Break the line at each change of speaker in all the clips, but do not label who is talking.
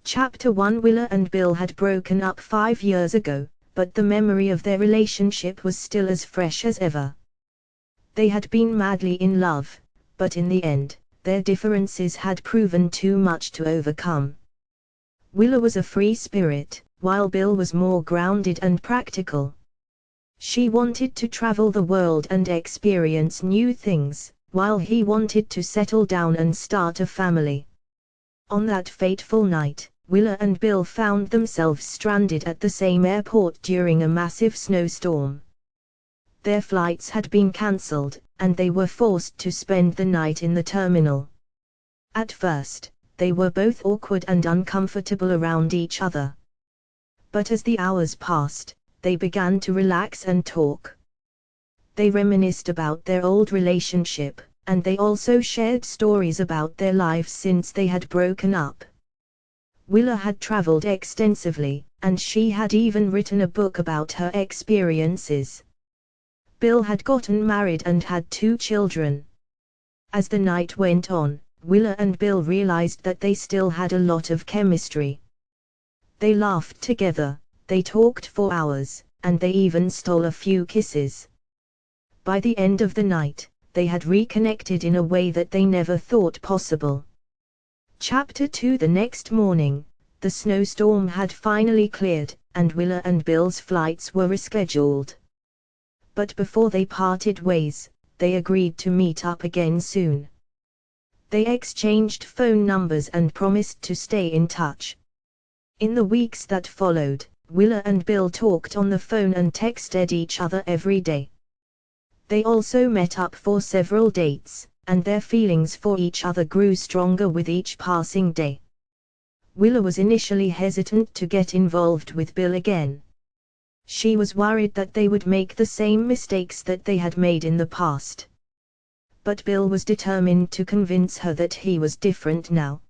Chapter 1. Willa and Bill had broken up 5 years ago, but the memory of their relationship was still as fresh as ever. They had been madly in love, but in the end, their differences had proven too much to overcome. Willa was a free spirit, while Bill was more grounded and practical. She wanted to travel the world and experience new things, while he wanted to settle down and start a family. On that fateful night, Willa and Bill found themselves stranded at the same airport during a massive snowstorm. Their flights had been cancelled, and they were forced to spend the night in the terminal. At first, they were both awkward and uncomfortable around each other. But as the hours passed, they began to relax and talk. They reminisced about their old relationship, and they also shared stories about their lives since they had broken up. Willa had traveled extensively, and she had even written a book about her experiences. Bill had gotten married and had 2 children. As the night went on, Willa and Bill realized that they still had a lot of chemistry. They laughed together, they talked for hours, and they even stole a few kisses. By the end of the night, they had reconnected in a way that they never thought possible. Chapter 2. The next morning, the snowstorm had finally cleared, and Willa and Bill's flights were rescheduled. But before they parted ways, they agreed to meet up again soon. They exchanged phone numbers and promised to stay in touch. In the weeks that followed, Willa and Bill talked on the phone and texted each other every day. They also met up for several dates, and their feelings for each other grew stronger with each passing day. Willa was initially hesitant to get involved with Bill again. She was worried that they would make the same mistakes that they had made in the past. But Bill was determined to convince her that he was different now.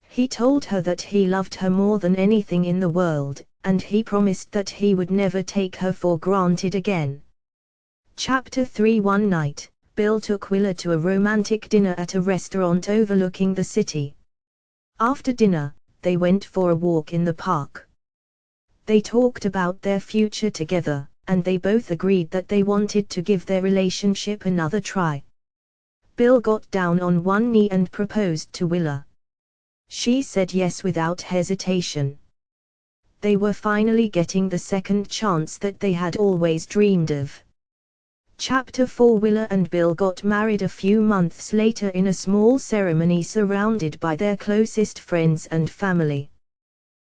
He told her that he loved her more than anything in the world, and he promised that he would never take her for granted again. Chapter 3. One night, Bill took Willa to a romantic dinner at a restaurant overlooking the city. After dinner, they went for a walk in the park. They talked about their future together, and they both agreed that they wanted to give their relationship another try. Bill got down on one knee and proposed to Willa. She said yes without hesitation. They were finally getting the second chance that they had always dreamed of. Chapter 4. Willa and Bill got married a few months later in a small ceremony surrounded by their closest friends and family.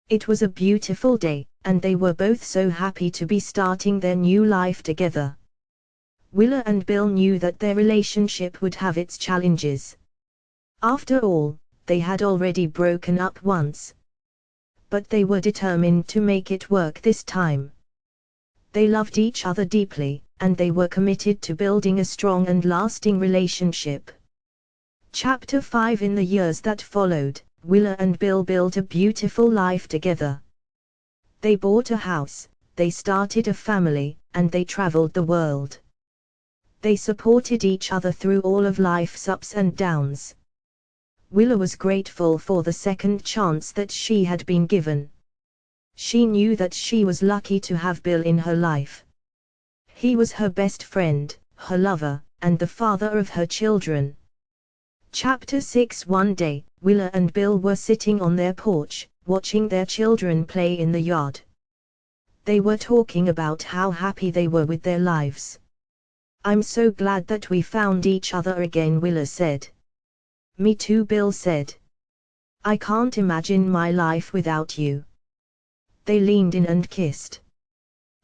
It was a beautiful day, and they were both so happy to be starting their new life together. Willa and Bill knew that their relationship would have its challenges. After all, they had already broken up once. But they were determined to make it work this time. They loved each other deeply, and they were committed to building a strong and lasting relationship. Chapter 5. In the years that followed, Willa and Bill built a beautiful life together. They bought a house, they started a family, and they traveled the world. They supported each other through all of life's ups and downs. Willa was grateful for the second chance that she had been given. She knew that she was lucky to have Bill in her life. He was her best friend, her lover, and the father of her children. Chapter 6. One day, Willa and Bill were sitting on their porch, watching their children play in the yard. They were talking about how happy they were with their lives. "I'm so glad that we found each other again," Willa said. "Me too," Bill said. "I can't imagine my life without you." They leaned in and kissed.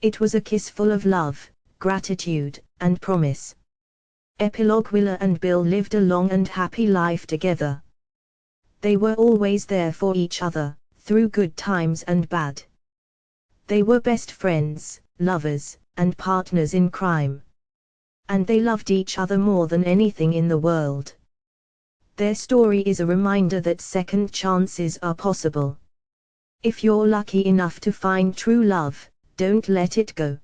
It was a kiss full of love, gratitude, and promise. Epilogue. Willa and Bill lived a long and happy life together. They were always there for each other, through good times and bad. They were best friends, lovers, and partners in crime. And they loved each other more than anything in the world. Their story is a reminder that second chances are possible. If you're lucky enough to find true love, don't let it go.